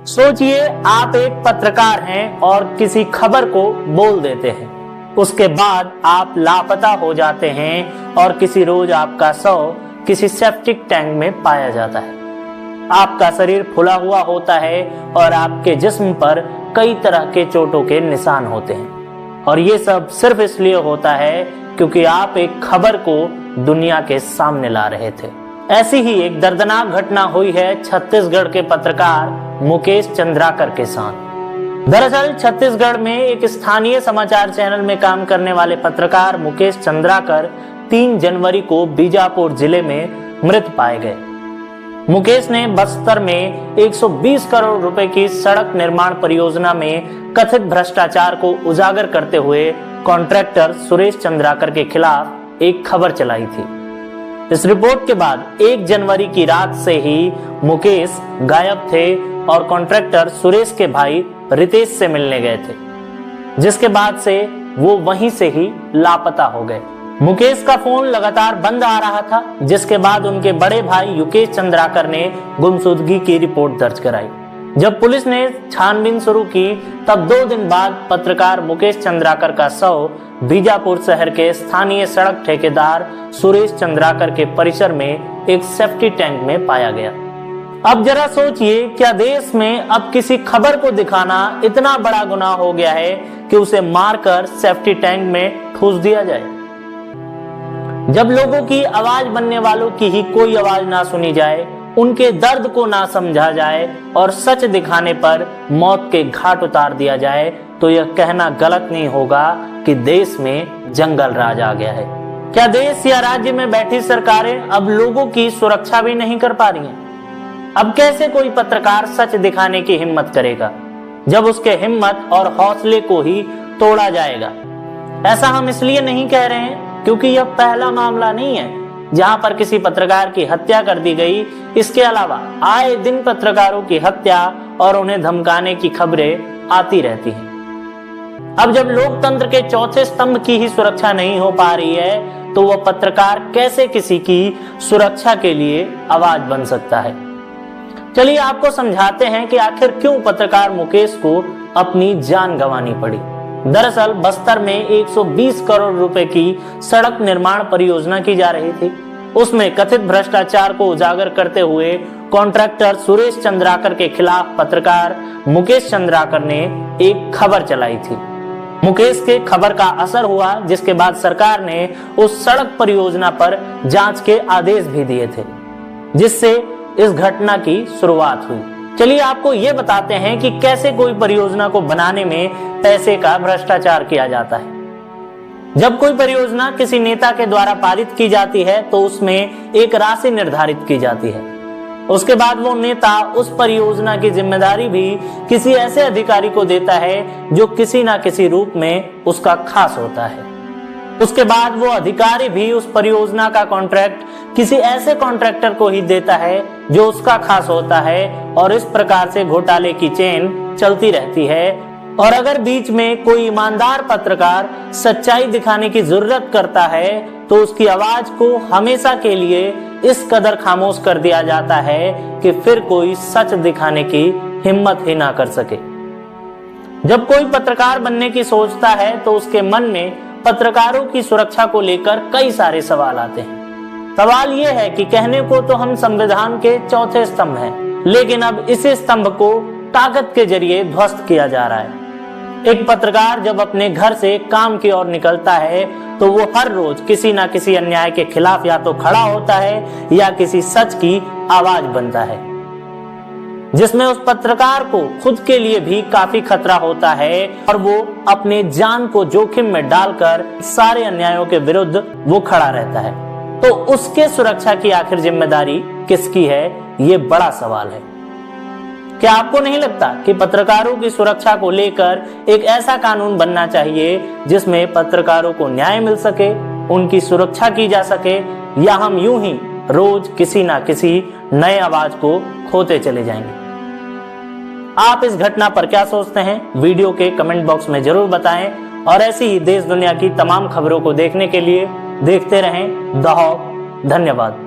सोचिए, आप एक पत्रकार हैं और किसी खबर को बोल देते हैं। उसके बाद आप लापता हो जाते हैं और किसी रोज आपका शव किसी सेप्टिक टैंक में पाया जाता है। आपका शरीर फुला हुआ होता है और आपके जिस्म पर कई तरह के चोटों के निशान होते हैं, और ये सब सिर्फ इसलिए होता है क्योंकि आप एक खबर को दुनिया के सामने ला रहे थे। ऐसी ही एक दर्दनाक घटना हुई है छत्तीसगढ़ के पत्रकार मुकेश चंद्राकर के साथ। दरअसल छत्तीसगढ़ में एक स्थानीय समाचार चैनल में काम करने वाले पत्रकार मुकेश चंद्राकर 3 जनवरी को बीजापुर जिले में मृत पाए गए। मुकेश ने बस्तर में 120 करोड़ रुपए की सड़क निर्माण परियोजना में कथित भ्रष्टाचार को उजागर करते हुए कॉन्ट्रैक्टर सुरेश चंद्राकर के खिलाफ एक खबर चलाई थी। इस रिपोर्ट के बाद 1 जनवरी की रात से ही मुकेश गायब थे और कॉन्ट्रैक्टर सुरेश के भाई रितेश से मिलने गए थे, जिसके बाद से वो वहीं से ही लापता हो गए। मुकेश का फोन लगातार बंद आ रहा था, जिसके बाद उनके बड़े भाई युकेश चंद्राकर ने गुमशुदगी की रिपोर्ट दर्ज कराई। जब पुलिस ने छानबीन शुरू की, तब 2 दिन बाद पत्रकार मुकेश चंद्राकर का शव बीजापुर शहर के स्थानीय सड़क ठेकेदार सुरेश चंद्राकर के परिसर में एक सेफ्टी टैंक में पाया गया। अब जरा सोचिए, क्या देश में अब किसी खबर को दिखाना इतना बड़ा गुनाह हो गया है कि उसे मारकर सेफ्टी टैंक में ठूस दिया जाए? जब लोगों की आवाज बनने वालों की ही कोई आवाज ना सुनी जाए, उनके दर्द को ना समझा जाए और सच दिखाने पर मौत के घाट उतार दिया जाए, तो यह कहना गलत नहीं होगा कि देश में जंगल राज आ गया है। क्या देश या राज्य में बैठी सरकारें अब लोगों की सुरक्षा भी नहीं कर पा रही हैं? अब कैसे कोई पत्रकार सच दिखाने की हिम्मत करेगा, जब उसके हिम्मत और हौसले को ही तोड़ा जाएगा? ऐसा हम इसलिए नहीं कह रहे हैं क्योंकि यह पहला मामला नहीं है जहां पर किसी पत्रकार की हत्या कर दी गई। इसके अलावा आए दिन पत्रकारों की हत्या और उन्हें धमकाने की खबरें आती रहती हैं। अब जब लोकतंत्र के चौथे स्तंभ की ही सुरक्षा नहीं हो पा रही है, तो वह पत्रकार कैसे किसी की सुरक्षा के लिए आवाज बन सकता है? चलिए आपको समझाते हैं कि आखिर क्यों पत्रकार मुकेश को अपनी जान गंवानी पड़ी। दरअसल बस्तर में 120 करोड़ रुपए की सड़क निर्माण परियोजना की जा रही थी। उसमें कथित भ्रष्टाचार को उजागर करते हुए कॉन्ट्रैक्टर सुरेश चंद्राकर के खिलाफ पत्रकार मुकेश चंद्राकर ने एक खबर चलाई थी। मुकेश के खबर का असर हुआ, जिसके बाद सरकार ने उस सड़क परियोजना पर जांच के आदेश भी दिए थे, जिससे इस घटना की शुरुआत हुई। चलिए आपको ये बताते हैं कि कैसे कोई परियोजना को बनाने में पैसे का भ्रष्टाचार किया जाता है। जब कोई परियोजना किसी नेता के द्वारा पारित की जाती है, तो उसमें एक राशि निर्धारित की जाती है। उसके बाद वो नेता उस परियोजना की जिम्मेदारी भी किसी ऐसे अधिकारी को देता है जो किसी ना किसी रूप में उसका खास होता है। उसके बाद वो अधिकारी भी उस परियोजना का कॉन्ट्रैक्ट किसी ऐसे कॉन्ट्रैक्टर को ही देता है जो उसका खास होता है, और इस प्रकार से घोटाले की चेन चलती रहती है। और अगर बीच में कोई ईमानदार पत्रकार सच्चाई दिखाने की जरूरत करता है, तो उसकी आवाज को हमेशा के लिए इस कदर खामोश कर दिया जाता है कि फिर कोई सच दिखाने की हिम्मत ही ना कर सके। जब कोई पत्रकार बनने की सोचता है, तो उसके मन में पत्रकारों की सुरक्षा को लेकर कई सारे सवाल आते हैं। सवाल यह है कि कहने को तो हम संविधान के चौथे स्तंभ हैं, लेकिन अब इसी स्तंभ को ताकत के जरिए ध्वस्त किया जा रहा है। एक पत्रकार जब अपने घर से काम की ओर निकलता है, तो वो हर रोज किसी ना किसी अन्याय के खिलाफ या तो खड़ा होता है या किसी सच की आवाज बनता है, जिसमें उस पत्रकार को खुद के लिए भी काफी खतरा होता है, और वो अपने जान को जोखिम में डालकर सारे अन्यायों के विरुद्ध वो खड़ा रहता है। तो उसके सुरक्षा की आखिर जिम्मेदारी किसकी है, ये बड़ा सवाल है। क्या आपको नहीं लगता कि पत्रकारों की सुरक्षा को लेकर एक ऐसा कानून बनना चाहिए जिसमें पत्रकारों को न्याय मिल सके, उनकी सुरक्षा की जा सके, या हम यूं ही रोज किसी ना किसी नए आवाज को खोते चले जाएंगे? आप इस घटना पर क्या सोचते हैं? वीडियो के कमेंट बॉक्स में जरूर बताएं, और ऐसी ही देश दुनिया की तमाम खबरों को देखने के लिए देखते रहें द हॉक। धन्यवाद।